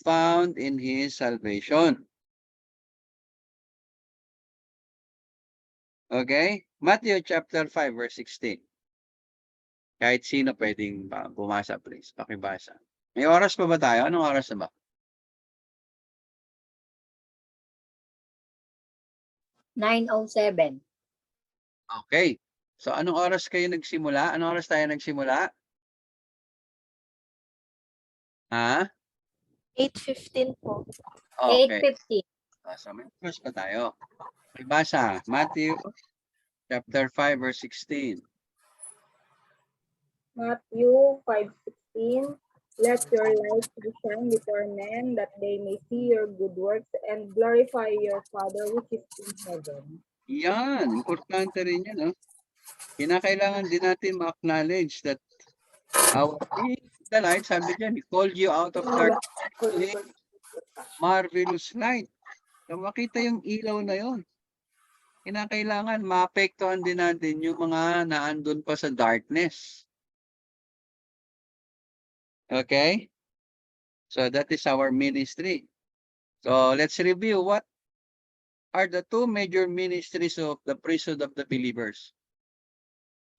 found in His salvation. Okay? Matthew chapter 5 verse 16. Kahit sino pwedeng bumasa, please. Pakibasa. May oras pa ba tayo? Anong oras na ba? (9:07). Okay. So, anong oras kayo nagsimula? Anong oras tayo nagsimula? Ha? 8:15 po. Okay. 8:50. So, may oras pa tayo. Pakibasa. Matthew chapter 5 verse 16. Matthew 5:16. Let your light so shine before men that they may see your good works and glorify your Father which is in heaven. Yan. Importante rin yan. No? Kinakailangan din natin ma-acknowledge that our the light, sabi dyan, He called you out of darkness to His marvelous light. So, makita yung ilaw na yon. Kinakailangan maapektuhan din natin yung mga naandun pa sa darkness. Okay? So, that is our ministry. So, let's review what are the two major ministries of the priesthood of the believers.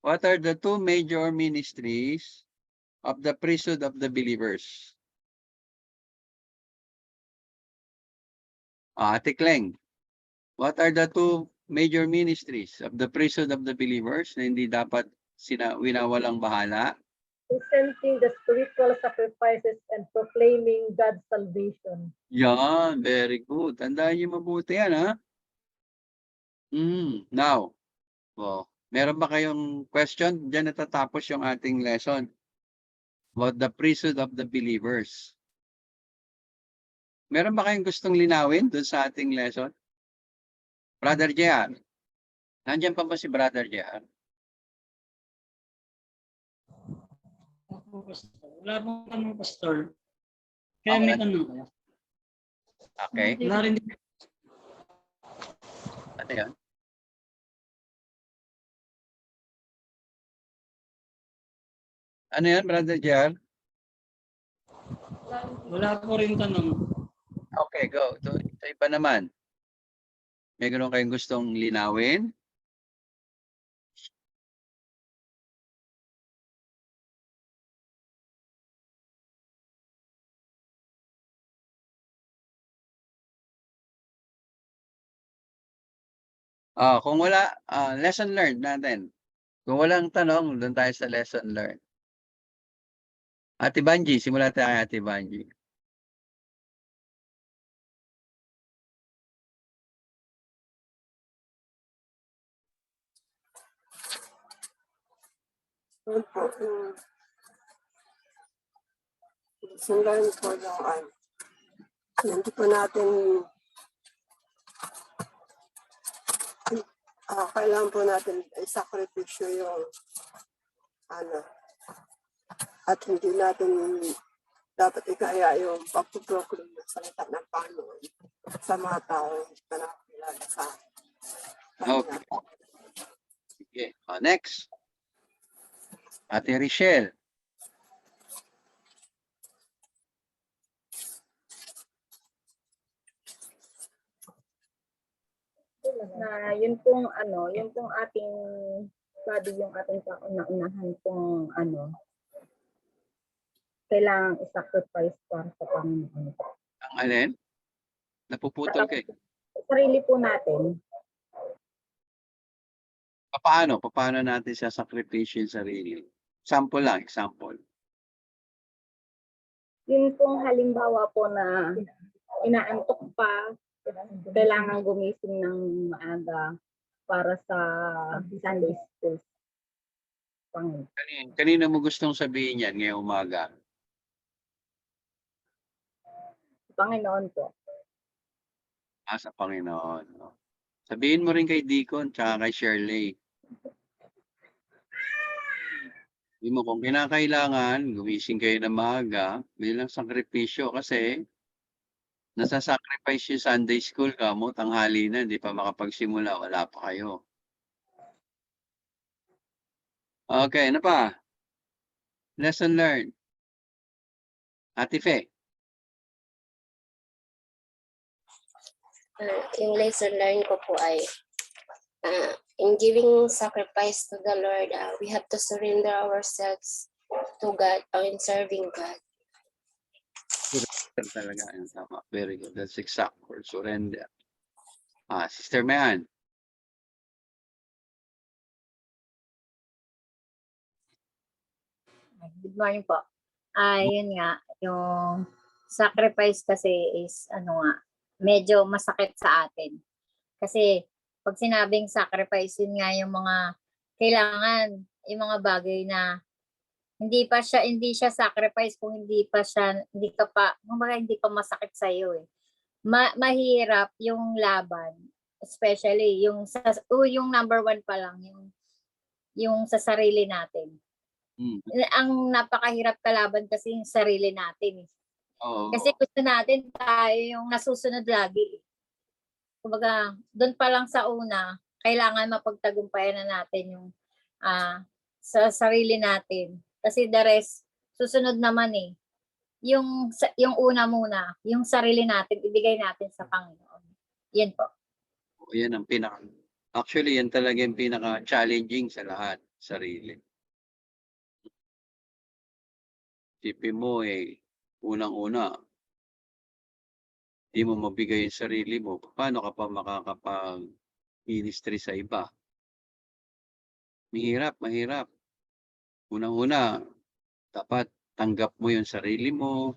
What are the two major ministries of the priesthood of the believers? Ate Kleng, what are the two major ministries of the priesthood of the believers na hindi dapat winawalang bahala? Presenting the spiritual sacrifices and proclaiming God's salvation. Yan, very good. Tandaan niyo mabuti yan, ha? Now, meron ba kayong question? Diyan natatapos yung ating lesson about the priesthood of the believers. Meron ba kayong gustong linawin doon sa ating lesson? Brother JR. Nandiyan pa ba si Brother JR? Wala pong tanong, Pastor. Kaya may tanong kayo. Okay. Wala rin. Ano yan? Ano yan, Brother JR? Wala po rin tanong. Okay, go. Sa iba naman. May ganun kayong gustong linawin? Kung wala, lesson learned natin. Kung walang tanong, doon tayo sa lesson learned. Ate Banji, simula tayo kay Ate Banji. Yun po, sundan po yung hindi po natin kailangan po natin isakripisyo yung at hindi natin dapat ikaya yung pagpuproclaim ng salita ng Panginoon sa mga tao na nakakilala sa Okay. Sige. Next. Ate Richelle. Na yun pong ating study, yung ating kauna-unahan pong kailangang i-sacrifice para sa Panginoon. Ang alin? Napuputol kayo. Sarili po natin. Paano? Paano natin sa sakripisyo yung sarili? Example lang, example. Yun pong halimbawa po na inaantok pa, kailangan gumising ng maaga para sa Sunday school. Kanina mo gustong sabihin yan ngayong umaga? Panginoon po. Sa Panginoon. No? Sabihin mo rin kay Deacon tsaka kay Shirley. Hindi mo kung kinakailangan, gumising kayo na maaga bilang sakripisyo kasi nasa-sacrifice yung Sunday school ka mo, tanghali na, hindi pa makapagsimula, wala pa kayo. Okay, ano pa? Lesson learned. Ate Fe. Yung lesson learned ko po ay in giving sacrifice to the Lord, we have to surrender ourselves to God or in serving God. Surrender talaga. Tama. Very good. That's exact word. Surrender. Sister Mayan. Good morning po. Yun nga, yung sacrifice kasi is medyo masakit sa atin. Kasi pag sinabing sacrifice, yun nga yung mga kailangan, yung mga bagay na hindi siya sacrifice kung hindi pa masakit sa iyo eh. Mahirap yung laban, especially yung number one pa lang, yung sa sarili natin. Ang napakahirap kalaban kasi yung sarili natin. Kasi gusto natin tayo yung nasusunod lagi. Kumbaga, doon pa lang sa una, kailangan mapagtagumpayan na natin yung sa sarili natin. Kasi the rest, susunod naman eh. Yung una muna, yung sarili natin, ibigay natin sa Panginoon. Yan po. Yan ang actually, yan talaga yung pinaka-challenging sa lahat, sarili. Isipin mo unang-una, di mo mabigay yung sarili mo, paano ka pa makakapag-ministry sa iba? Mahirap. Unang-una, dapat tanggap mo yung sarili mo.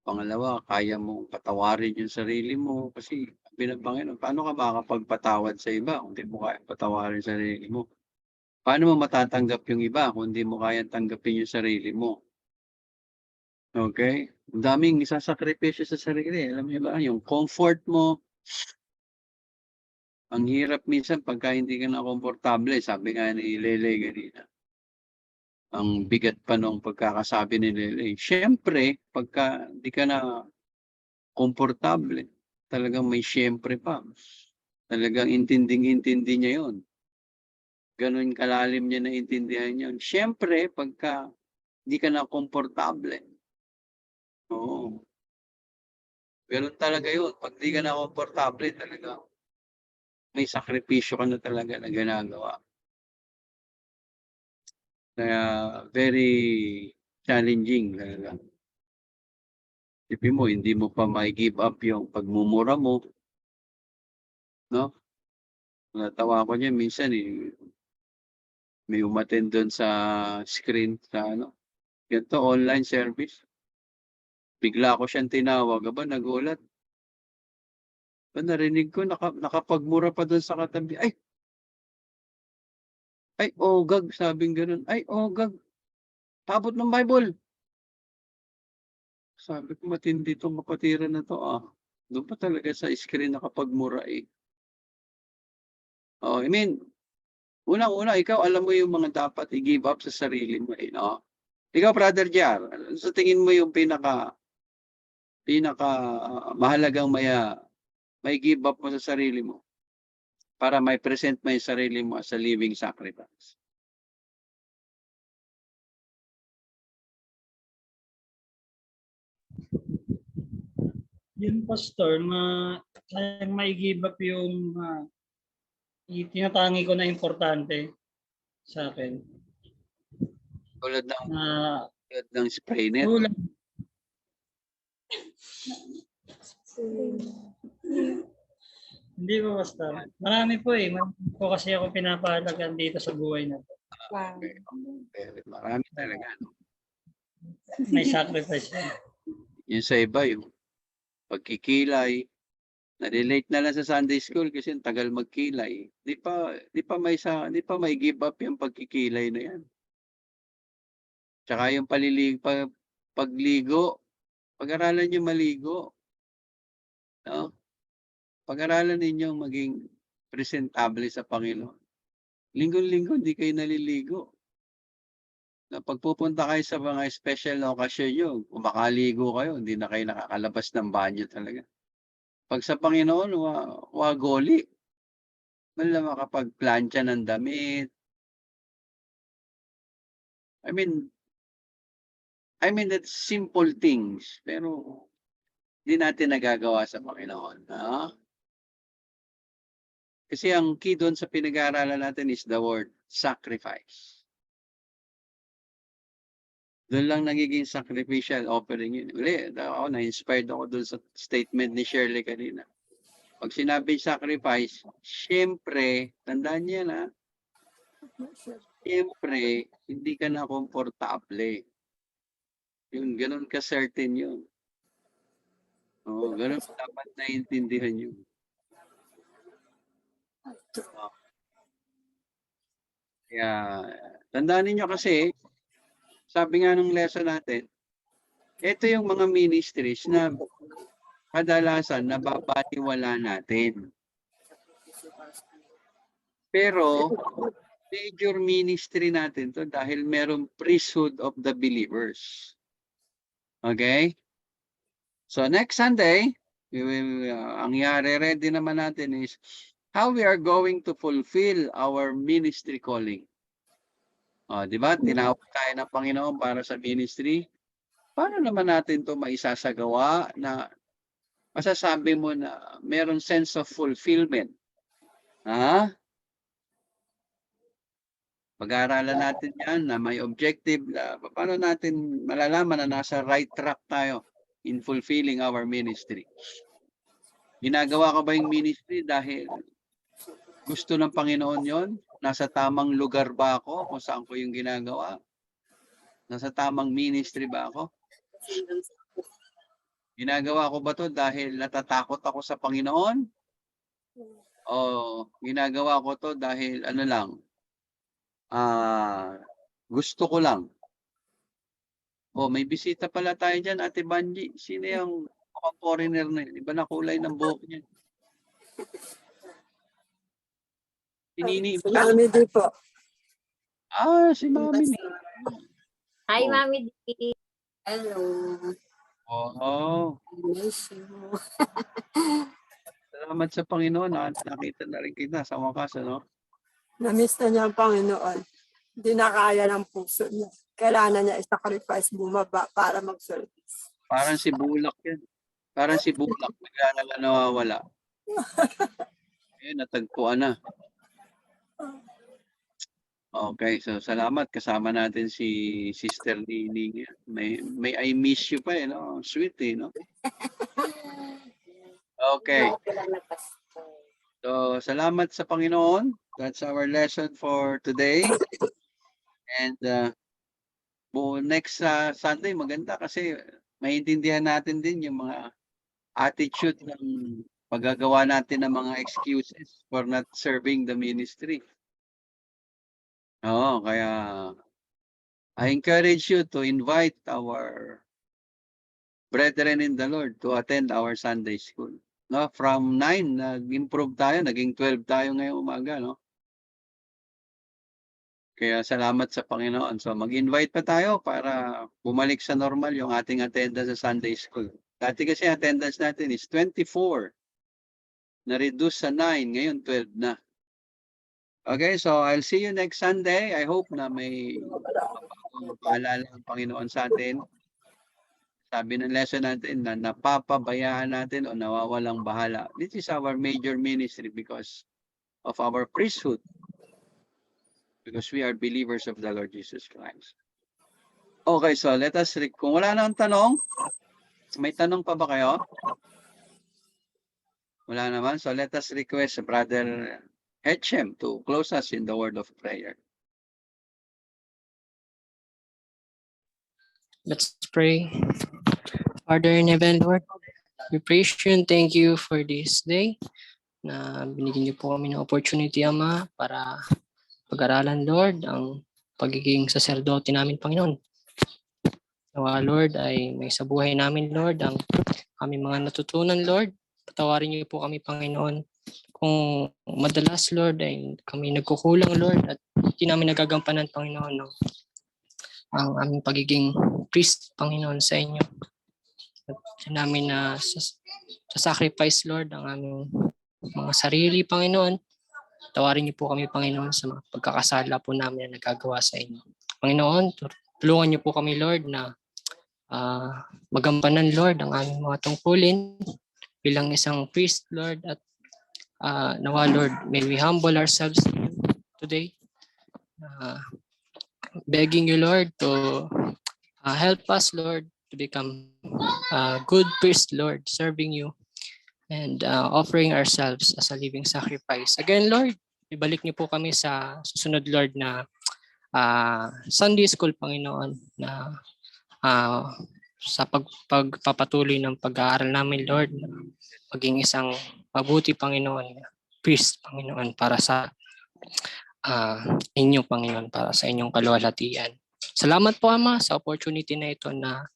Pangalawa, kaya mong patawarin yung sarili mo. Kasi, Panginoon, paano ka makakapagpatawad sa iba kung di mo kaya patawarin yung sarili mo? Paano mo matatanggap yung iba kung di mo kaya tanggapin yung sarili mo? Okay? Ang daming isasakripisyo sa sarili. Alam niyo ba? Yung comfort mo. Ang hirap minsan pagka hindi ka na komportable. Sabi nga ni Lele ganina. Ang bigat pa nung pagkakasabi ni Lele. Siyempre, pagka hindi ka na komportable, talagang may siyempre pa. Talagang intinding-intindi niya yon. Ganun kalalim niya na intindihan yun. Siyempre, pagka hindi ka na komportable, Oo. Ganun talaga yun. Pag di ka na komportable talaga, may sakripisyo ka na talaga na ginagawa. Kaya very challenging talaga. Isipin mo, hindi mo pa mai-give up yung pagmumura mo, no? Natawa ko niya minsan may umattend doon sa screen sa ganito online service. Bigla ko siyang tinawag, aba nagulat. Narinig ko nakapagmura pa doon sa katabi. Ay ogag, sabing gano'n. Ay ogag, tabot ng Bible. Sabi ko matindi 'tong kapatiran na 'to, Doon pa talaga sa screen nakapagmura, Oh, I mean, unang-una ikaw alam mo yung mga dapat i-give up sa sarili mo, no? Ikaw, Brother Jar, sa tingin mo yung pinaka mahalagang may give up mo sa sarili mo para may present mo yung sarili mo as a living sacrifice? Yun, Pastor, kayang mai-give up yung tinatangi ko na importante sa akin. Tulad ng spray net. Hindi po, Pastor. Marami po Marami po kasi ako pinapahalagan dito sa buhay na to. Marami talaga, no? May sacrifice yan. Yung sa iba, yung pagkikilay, na-relate na lang sa Sunday school kasi ang tagal magkilay. Di pa may give up yung pagkikilay na yan. Tsaka yung pagligo, pag-aralan nyo maligo. No? Pag-aralan ninyong maging presentable sa Panginoon. Linggo-linggo, hindi kayo naliligo. Na pagpupunta kayo sa mga special na okasyon nyo, kung makaligo kayo, hindi na kayo nakakalabas ng banyo talaga. Pag sa Panginoon, wagoli. Wala makapagplantsa ng damit. I mean, that's simple things. Pero, hindi natin nagagawa sa Panginoon. Kasi ang key doon sa pinag-aaralan natin is the word sacrifice. Doon lang nagiging sacrificial offering yun. Ako na-inspired ako doon sa statement ni Shirley kanina. Pag sinabi sacrifice, syempre, tandaan niya na, syempre, hindi ka na komportable. Yun, ganun ka certain yun. Ganun dapat naiintindihan yun. Kaya, tandaan niyo kasi, sabi nga ng lesson natin, ito yung mga ministries na kadalasan nababaliwala natin. Pero, major ministry natin to dahil merong priesthood of the believers. Okay? So, next Sunday, ang ready naman natin is how we are going to fulfill our ministry calling. Di ba? Tinawag tayo ng Panginoon para sa ministry. Paano naman natin to maisasagawa na masasabi mo na meron sense of fulfillment? Pag-aaralan natin yan na may objective. Paano natin malalaman na nasa right track tayo in fulfilling our ministry? Ginagawa ko ba yung ministry dahil gusto ng Panginoon yon? Nasa tamang lugar ba ako kung saan ko yung ginagawa? Nasa tamang ministry ba ako? Ginagawa ko ba to dahil natatakot ako sa Panginoon? O ginagawa ko to dahil gusto ko lang? May bisita pala tayo dyan, Ate Banji. Sino yung foreigner na yun? Iba na kulay ng buhok niya. Si Mami D po. Si Mami D. Hi, Mami D. Hello. Salamat sa Panginoon. Nakita na rin kita sa wakas, Na-miss na niya ang Panginoon. Hindi na kaya ng puso niya. Kailangan niya i-sacrifice bumaba para mag-service. Parang si Bulak yan. Parang si Bulak, bigla na lang nawawala. Ayun, natagpuan na. Okay, so salamat. Kasama natin si Sister Nini. May I miss you pa eh, no? Sweet eh, no? Okay. So, salamat sa Panginoon. That's our lesson for today. And next Sunday, maganda kasi maintindihan natin din yung mga attitude ng paggagawa natin ng mga excuses for not serving the ministry. Oo, kaya I encourage you to invite our brethren in the Lord to attend our Sunday school. No, from 9 nag-improve tayo, naging 12 tayo ngayong umaga, no? Kaya salamat sa Panginoon. So mag-invite pa tayo para bumalik sa normal yung ating attendance sa Sunday school. Dati kasi attendance natin is 24. Na-reduce sa 9, ngayon 12 na. Okay, so I'll see you next Sunday. I hope na may paalala ng Panginoon sa atin. Sabi ng lesson natin na napapabayaan natin o nawawalang bahala. This is our major ministry because of our priesthood. Because we are believers of the Lord Jesus Christ. Okay, so let us read. Kung wala nang tanong, may tanong pa ba kayo? Wala naman. So let us request Brother Hetchem to close us in the word of prayer. Let's pray. Father in heaven, Lord, we praise you and thank you for this day na binigyan niyo po kami ng opportunity, Ama, para pag-aralan, Lord, ang pagiging saserdote namin, Panginoon. Nawa, Lord, ay may sa buhay namin, Lord, ang aming mga natutunan, Lord. Patawarin niyo po kami, Panginoon, kung madalas, Lord, ay kami nagkukulang, Lord, at hindi namin nagagampanan, Panginoon, no? Ang aming pagiging priest, Panginoon, sa inyo. At namin na sa sacrifice, Lord, ang aming mga sarili, Panginoon. Tawarin niyo po kami, Panginoon, sa mga pagkakasala po namin na nagagawa sa inyo. Panginoon, tulungan niyo po kami, Lord, na magampanan, Lord, ang aming mga tungkulin bilang isang priest, Lord. At nawa, Lord, may we humble ourselves today. Begging you, Lord, to help us, Lord, to become a good priest, Lord, serving you and offering ourselves as a living sacrifice. Again, Lord, ibalik niyo po kami sa susunod, Lord, na Sunday school, Panginoon, na sa pagpapatuloy ng pag-aaral namin, Lord, na maging isang mabuti, Panginoon, priest, Panginoon, para sa inyo, Panginoon, para sa inyong kaluwalhatian. Salamat po, Ama, sa opportunity na ito na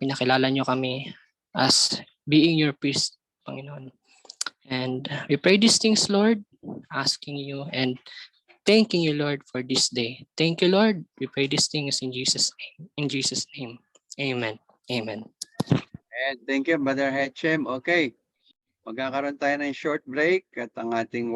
pinakilala niyo kami as being your priest, Panginoon. And we pray these things, Lord, asking you and thanking you, Lord, for this day. Thank you, Lord. We pray these things in Jesus' name. In Jesus' name. Amen. Amen. And thank you, Brother Hetchem. Okay. Magkakaroon tayo ng short break at ang ating